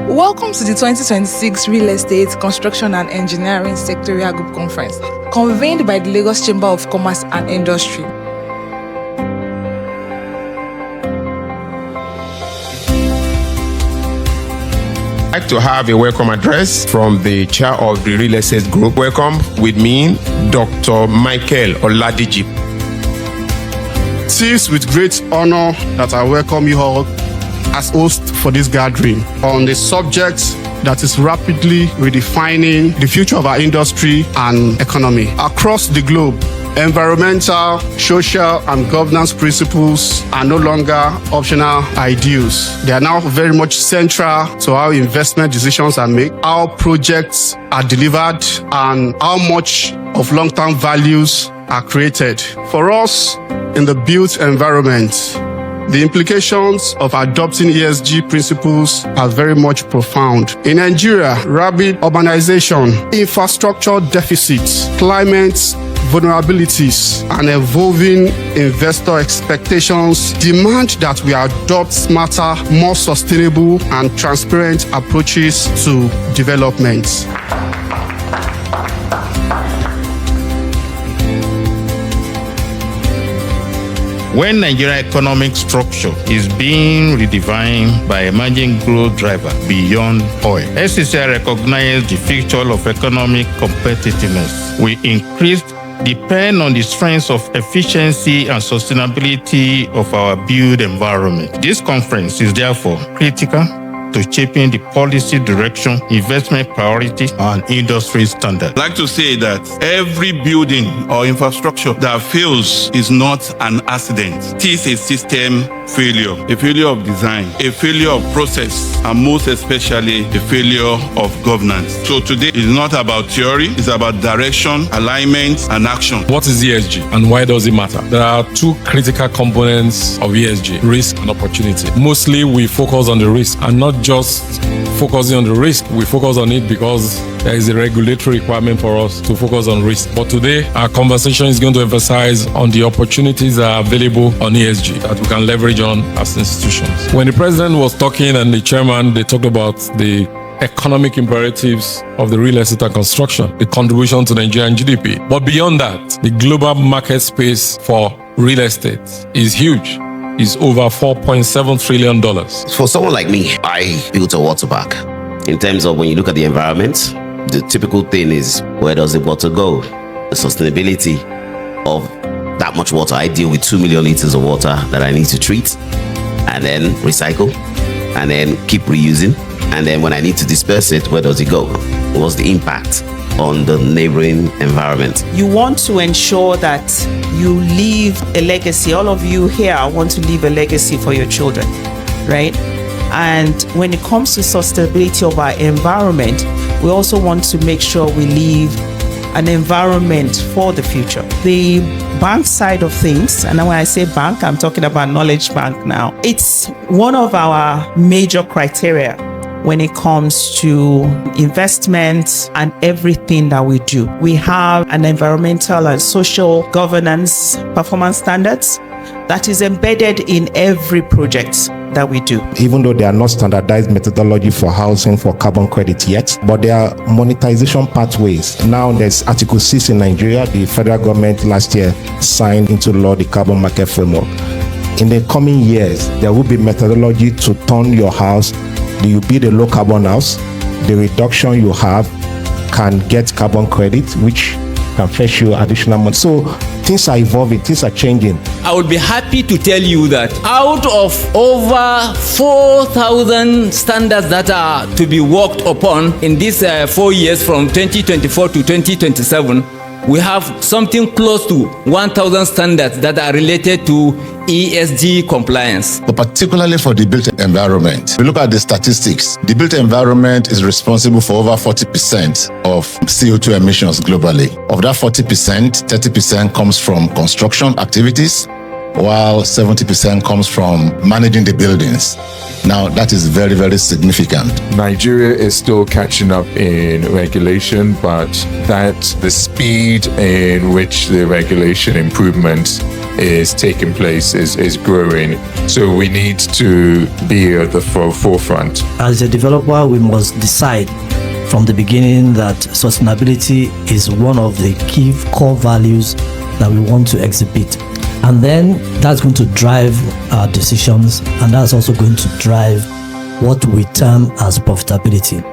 Welcome to the 2026 Real Estate, Construction and Engineering Sectorial Group Conference, convened by the Lagos Chamber of Commerce and Industry. I'd like to have a welcome address from the chair of the Real Estate Group. Welcome with me, Dr. Michael Oladiji. It is with great honor that I welcome you all as host for this gathering on the subject that is rapidly redefining the future of our industry and economy. Across the globe, environmental, social, and governance principles are no longer optional ideals. They are now very much central to how investment decisions are made, how projects are delivered, and how much of long-term values are created. For us, in the built environment, the implications of adopting ESG principles are very much profound. In Nigeria, rapid urbanization, infrastructure deficits, climate vulnerabilities, and evolving investor expectations demand that we adopt smarter, more sustainable, and transparent approaches to development. When Nigerian economic structure is being redefined by emerging growth drivers beyond oil, LCCI recognized the future of economic competitiveness. We increased depend on the strengths of efficiency and sustainability of our built environment. This conference is therefore critical to shaping the policy direction, investment priorities, and industry standards. I'd like to say that every building or infrastructure that fails is not an accident. It is a system failure, a failure of design, a failure of process, and most especially a failure of governance. So today is not about theory, it's about direction, alignment, and action. What is ESG and why does it matter? There are two critical components of ESG, risk and opportunity. Mostly we focus on the risk and not just focusing on the risk. We focus on it because there is a regulatory requirement for us to focus on risk. But today, our conversation is going to emphasize on the opportunities that are available on ESG that we can leverage on as institutions. When the president was talking and the chairman, they talked about the economic imperatives of the real estate and construction, the contribution to Nigerian GDP. But beyond that, the global market space for real estate is huge. Is over $4.7 trillion. For someone like me, I built a water park. In terms of when you look at the environment, the typical thing is, where does the water go? The sustainability of that much water. I deal with 2 million liters of water that I need to treat and then recycle and then keep reusing. And then when I need to disperse it, where does it go? What's the impact on the neighboring environment? You want to ensure that you leave a legacy. All of you here want to leave a legacy for your children, right? And when it comes to sustainability of our environment, we also want to make sure we leave an environment for the future. The bank side of things, and when I say bank, I'm talking about Knowledge Bank now. It's one of our major criteria when it comes to investments and everything that we do. We have an environmental and social governance performance standards that is embedded in every project that we do. Even though they are not standardized methodology for housing for carbon credit yet, but there are monetization pathways. Now there's Article 6 in Nigeria. The federal government last year signed into law the carbon market framework. In the coming years, there will be methodology to turn your house. Do you build a low carbon house? The reduction you have can get carbon credit, which can fetch you additional money. So things are evolving, things are changing. I would be happy to tell you that out of over 4,000 standards that are to be worked upon in these 4 years from 2024 to 2027, we have something close to 1,000 standards that are related to ESG compliance. But particularly for the built environment, we look at the statistics. The built environment is responsible for over 40% of CO2 emissions globally. Of that 40%, 30% comes from construction activities, while 70% comes from managing the buildings. Now, that is very, very significant. Nigeria is still catching up in regulation, but that the speed in which the regulation improvements is taking place, is growing. So we need to be at the forefront. As a developer, we must decide from the beginning that sustainability is one of the key core values that we want to exhibit. And then that's going to drive our decisions, and that's also going to drive what we term as profitability.